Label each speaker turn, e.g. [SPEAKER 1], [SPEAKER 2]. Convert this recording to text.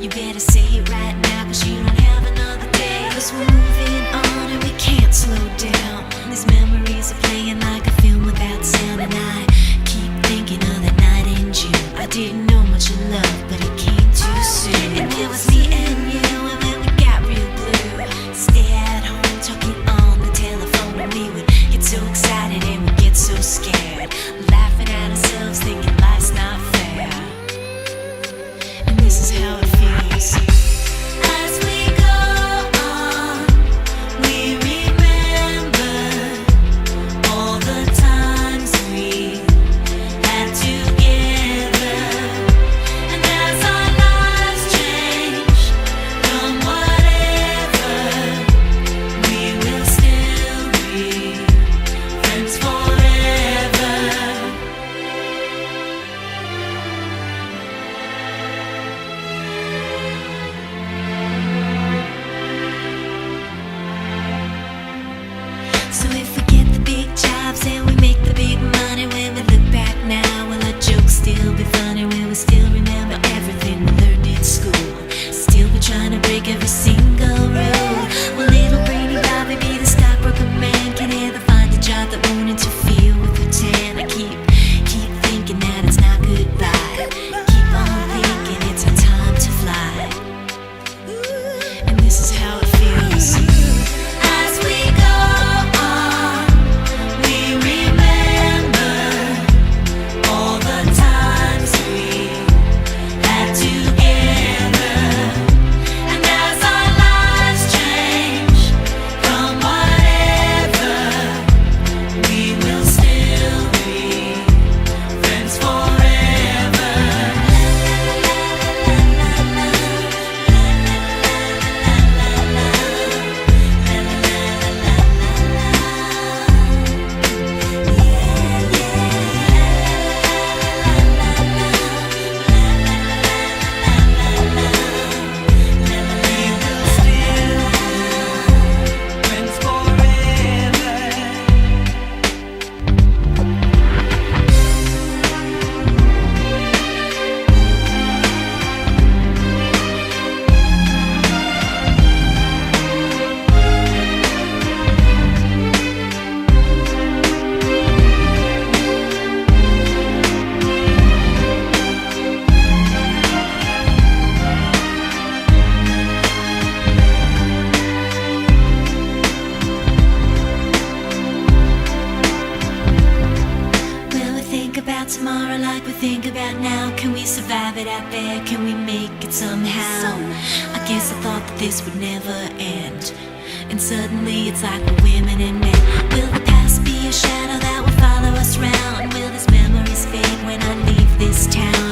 [SPEAKER 1] You better say it right now, 'cause you don't have another day. 'Cause we're moving on and we can't slow down. These memories are playing like a film without sound. And I keep thinking of the night in June. I didn't know much of love, but it came too soon. And it was me and you, and then we got real blue. Stay at home talking on the telephone, and we would get so excited and we'd get so scared, laughing at ourselves, thinking life's not fair. And this is how it feels. As we go on, we remember all the times we had together. And as our lives change from whatever, we will still be friends forever. So if we get the big jobs and we make the big money, when we look back now, will our jokes still be funny? Will we still remember everything we learned in school? Still be trying to break every single rule? Will little brainy Bobby be the stockbroker man? Can he ever find a job that won't interfere with the tan? I keep thinking that it's not goodbye. Keep on thinking it's our time to fly. And this is how it feels. As we go on, we remember all the times we had together. And as our lives change from whatever, we will still be friends forever. Will we think about tomorrow like we think about now? Can we survive it out there? Can we make it somehow? I guess I thought that this would never end, and suddenly it's like we're women and men. Will the past be a shadow that will follow us round? Will these memories fade when I leave this town?